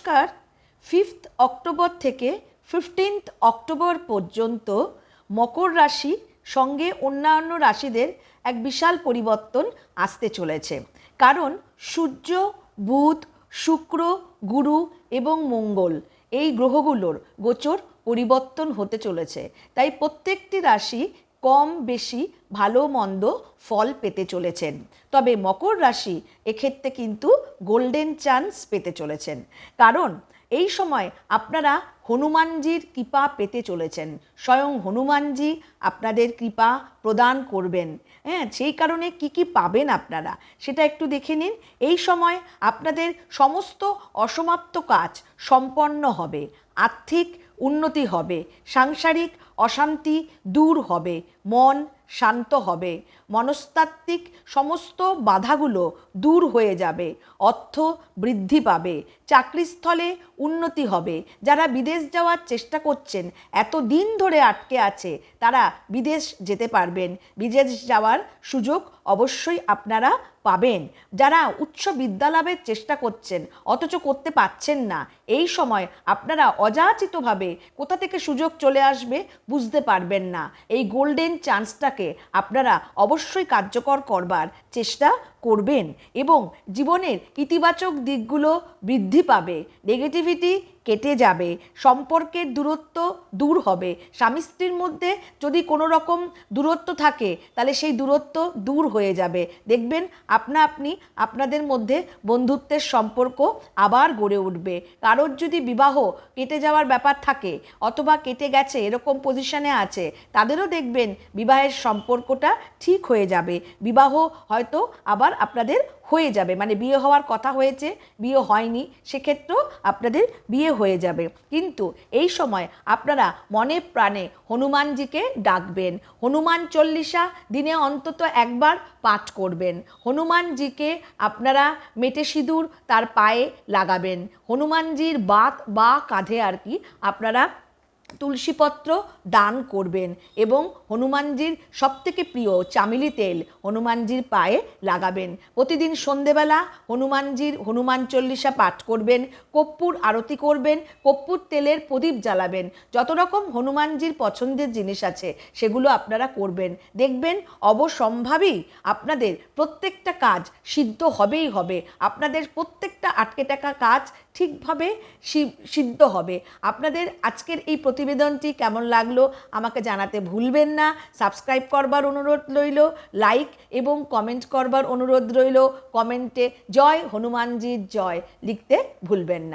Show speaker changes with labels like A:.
A: নমস্কার। 5th October থেকে 15th October পর্যন্ত মকর রাশি সঙ্গে অন্যান্য রাশিদের এক বিশাল পরিবর্তন আসতে চলেছে। কারণ সূর্য, বুধ, শুক্র, গুরু এবং মঙ্গল এই গ্রহগুলোর গোচর পরিবর্তন হতে চলেছে। তাই প্রত্যেকটি রাশি কম বেশি ভালো মন্দ ফল পেতে চলেছেন। তবে মকর রাশি এক্ষেত্রে কিন্তু গোল্ডেন চান্স পেতে চলেছেন। কারণ এই সময় আপনারা হনুমানজির কৃপা পেতে চলেছেন। স্বয়ং হনুমানজি আপনাদের কৃপা প্রদান করবেন। সেই কারণে কি কি পাবেন আপনারা সেটা একটু দেখে নিন। এই সময় আপনাদের সমস্ত অসমাপ্ত কাজ সম্পন্ন হবে, আর্থিক উন্নতি হবে, সাংসারিক অশান্তি দূর হবে, মন শান্ত হবে, মনস্তাত্ত্বিক সমস্ত বাধাগুলো দূর হয়ে যাবে, অর্থ বৃদ্ধি পাবে, চাকরিস্থলে উন্নতি হবে। যারা বিদেশ যাওয়ার চেষ্টা করছেন, এত দিন ধরে আটকে আছে, তারা বিদেশ যেতে পারবেন। বিদেশ যাওয়ার সুযোগ অবশ্যই আপনারা পাবেন। যারা উচ্চ বিদ্যালাভের চেষ্টা করছেন অথচ করতে পারছেন না, এই সময় আপনারা অযাচিতভাবে কোথা থেকে সুযোগ চলে আসবে বুঝতে পারবেন না। এই গোল্ডেন চান্সটাকে আপনারা অবশ্যই কার্যকর করবার চেষ্টা করবেন এবং জীবনের ইতিবাচক দিকগুলো বৃদ্ধি পাবে, নেগেটিভিটি কেটে যাবে, সম্পর্কের দূরত্ব দূর হবে। স্বামী স্ত্রীর মধ্যে যদি কোনো রকম দূরত্ব থাকে তাহলে সেই দূরত্ব দূর হয়ে যাবে। দেখবেন আপনা আপনি আপনাদের মধ্যে বন্ধুত্বের সম্পর্ক আবার গড়ে উঠবে। কারোর যদি বিবাহ কেটে যাওয়ার ব্যাপার থাকে অথবা কেটে গেছে এরকম পজিশনে আছে, তাদেরও দেখবেন বিবাহের সম্পর্কটা ঠিক হয়ে যাবে। বিবাহ হয়তো আবার আপনাদের হয়ে যাবে, মানে বিয়ে হওয়ার কথা হয়েছে, বিয়ে হয়নি, সেক্ষেত্রেও আপনাদের বিয়ে হয়ে যাবে। কিন্তু এই সময় আপনারা মনে প্রাণে হনুমানজিকে ডাকবেন। হনুমান চল্লিশা দিনে অন্তত একবার পাঠ করবেন। হনুমানজিকে আপনারা মেটে সিঁদুর তার পায়ে লাগাবেন। হনুমানজির বাত বা কাঁধে আর কি আপনারা তুলসীপত্র দান করবেন এবং হনুমানজির সবথেকে প্রিয় চামেলি তেল হনুমানজির পায়ে লাগাবেন। প্রতিদিন সন্ধেবেলা হনুমান চল্লিশা পাঠ করবেন, কর্পূর আরতি করবেন, কর্পূর তেলের প্রদীপ জ্বালাবেন। যত রকম হনুমানজির পছন্দের জিনিস আছে সেগুলো আপনারা করবেন। দেখবেন অবশ্যম্ভাবী আপনাদের প্রত্যেকটা কাজ সিদ্ধ হবেই হবে। আপনাদের প্রত্যেকটা আটকে থাকা কাজ ঠিকভাবে সিদ্ধ হবে। আপনাদের আজকের এই প্রতিবেদনটি কেমন লাগলো আমাকে জানাতে ভুলবেন না। সাবস্ক্রাইব করবার অনুরোধ রইল, লাইক এবং কমেন্ট করবার অনুরোধ রইল। কমেন্টে জয় হনুমানজির জয় লিখতে ভুলবেন না।